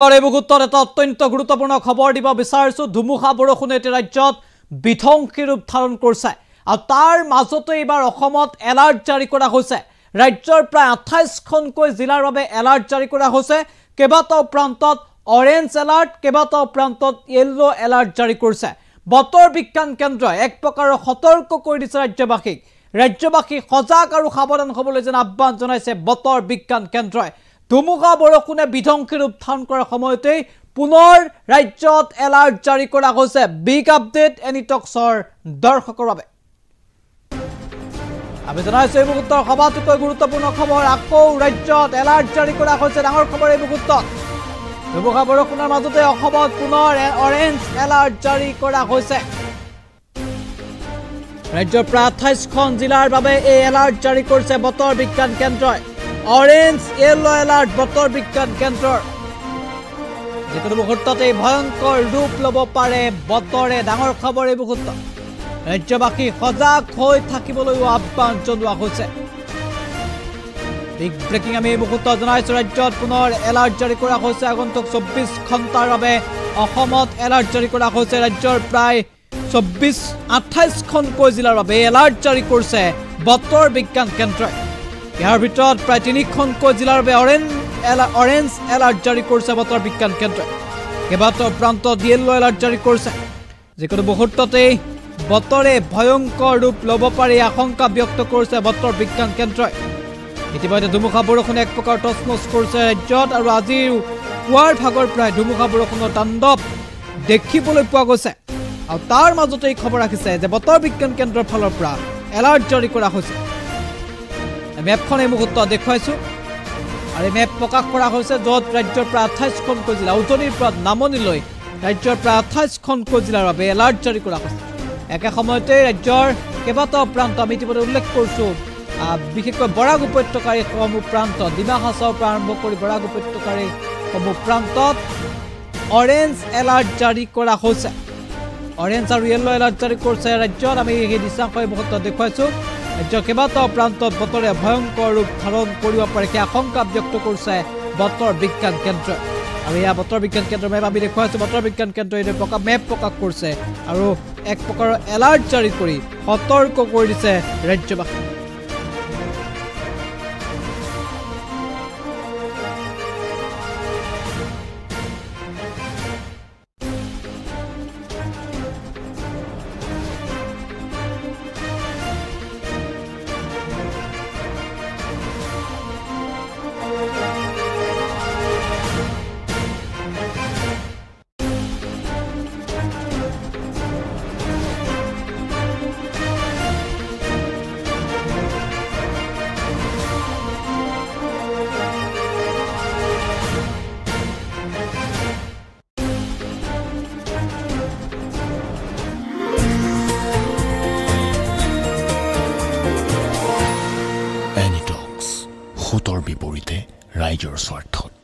এই মুহূৰ্তত এটা অত্যন্ত গুৰুত্বপূৰ্ণ খবৰ দিব বিচাৰিছো ধুমুহা বৰষুণে ৰাজ্যত বিধ্বংসী ৰূপ ধাৰণ কৰিছে আৰু তাৰ মাজতে এবাৰ অসমত এলাৰ্ট জাৰি কৰা হৈছে ৰাজ্যৰ প্ৰায় 28খনকৈ জিলাৰ বাবে এলাৰ্ট জাৰি কৰা হৈছে কেবাটাও প্ৰান্তত অৰেঞ্জ এলাৰ্ট কেবাটাও প্ৰান্তত ইয়েলো এলাৰ্ট জাৰি কৰিছে বতৰ বিজ্ঞান কেন্দ্ৰই এক প্ৰকাৰৰ সতৰ্ক কৰি দিছে ৰাজ্যবাসী সজাগ আৰু সাৱধান হ'বলৈ যেন আহ্বান জনাইছে বতৰ বিজ্ঞান কেন্দ্ৰই ধুমুহা বৰষুণে বিধ্বংসী ৰূপ ধাৰণ কৰাৰ সময়তে পুনৰ ৰাজ্যত এলাৰ্ট জাৰি কৰা হৈছে বিগ আপডেট এনিটক্সৰ দৰ্শকৰ বাবে আমি জনাইছো এই মুহূৰ্তৰ সবাতোকৈ গুৰুত্বপূৰ্ণ খবৰ আকৌ ৰাজ্যত এলাৰ্ট জাৰি কৰা হৈছে ডাঙৰ খবৰ এই মুহূৰ্তত ধুমুহা বৰষুণৰ মাজতে অসমত পুনৰ অৰেঞ্জ এলাৰ্ট জাৰি কৰা হৈছে ৰাজ্যৰ প্ৰায় 28খন জিলাৰ বাবে এই এলাৰ্ট জাৰি কৰিছে বতৰ বিজ্ঞান কেন্দ্ৰই অৰেঞ্জ ইয়েলো এলাৰ্ট বতৰ বিজ্ঞান কেন্দ্ৰৰ যিকোনো মুহূৰ্ততে ভয়ংকৰ ৰূপ ল'ব পাৰে বতৰে ডাঙৰ খবৰ এই মুহূৰ্তত ৰাজ্যবাসী সজাগ হৈ থাকিবলৈ আহ্বান জনোৱা হৈছে বিগ ব্ৰেকিং আমি এই মুহূৰ্তত জনাইছো ৰাজ্যত পুনৰ এলাৰ্ট জাৰি কৰা হৈছে আগন্তুক 24 ঘণ্টাৰ বাবে অসমত এলাৰ্ট জাৰি কৰা হৈছে ৰাজ্যৰ প্ৰায় 28খনকৈ জিলাৰ বাবে এলাৰ্ট জাৰি কৰিছে বতৰ বিজ্ঞান কেন্দ্ৰই ইয়াৰ ভিতৰত প্ৰায় 3খনকৈ জিলাৰ বাবে অৰেঞ্জ এলাৰ্ট জাৰি কৰিছে বতৰ বিজ্ঞান কেন্দ্ৰই কেইবাটাও প্ৰান্তত ইয়েলো এলাৰ্ট জাৰি কৰিছে যিকোনো মুহূৰ্ততে বতৰে ভয়ংকৰ ৰূপ ল'ব পাৰে আশংকা ব্যক্ত কৰিছে বতৰ বিজ্ঞান কেন্দ্ৰই ইতিমধ্যে ধুমুহা বৰষুণে এক প্ৰকাৰ টচমচ কৰিছে ৰাজ্যত আৰু আজিৰ পুৱাৰ ভাগৰ প্ৰায় ধুমুহা বৰষুণৰ তাণ্ডৱ দেখিবলৈ পোৱা গৈছে আৰু তাৰ মাজতে এই খবৰ ৰাখিছে যে বতৰ বিজ্ঞান কেন্দ্ৰৰ ফালৰ পৰা এলাৰ্ট জাৰি কৰা হৈছে মেপখন এই মুহূৰ্তত দেখুৱাইছো আৰু এই মেপ প্ৰকাশ কৰা হৈছে য'ত ৰাজ্যৰ প্ৰায় 28খনকৈ জিলা উজনিৰ পৰা নামনিলৈ ৰাজ্যৰ প্ৰায় 28খনকৈ জিলাৰ বাবে এলাৰ্ট জাৰি কৰা হৈছে একে সময়তে ৰাজ্যৰ কেইবাটাও প্ৰান্ত আমি ইতিমধ্যে উল্লেখ কৰিছোঁ বিশেষকৈ বৰাক উপত্যকাৰ সমূহ প্ৰান্ত ডিমা হাছাওৰ পৰা আৰম্ভ কৰি বৰাক উপত্যকাৰ সমূহ প্ৰান্তত অৰেঞ্জ এলাৰ্ট জাৰি কৰা হৈছে অৰেঞ্জ আৰু ইয়েলো এলাৰ্ট জাৰি কৰিছে ৰাজ্যত আমি সেই দৃশ্যাংশ এই মুহূৰ্তত দেখুৱাইছোঁ ৰাজ্যৰ কেইবাটাও প্ৰান্তত বতৰে ভয়ংকৰ ৰূপ ধাৰণ কৰিব পাৰে সেই আশংকা ব্যক্ত কৰিছে বতৰ বিজ্ঞান কেন্দ্ৰই আৰু এয়া বতৰ বিজ্ঞান কেন্দ্ৰৰ মেপ আমি দেখুৱাইছোঁ বতৰ বিজ্ঞান কেন্দ্ৰই মেপ প্ৰকাশ কৰিছে আৰু এক প্ৰকাৰৰ এলাৰ্ট জাৰি কৰি সতৰ্ক কৰি দিছে ৰাজ্যবাসী এনিটক্স, সুতৰ বিপৰীতে ৰাইজৰ স্বাৰ্থত।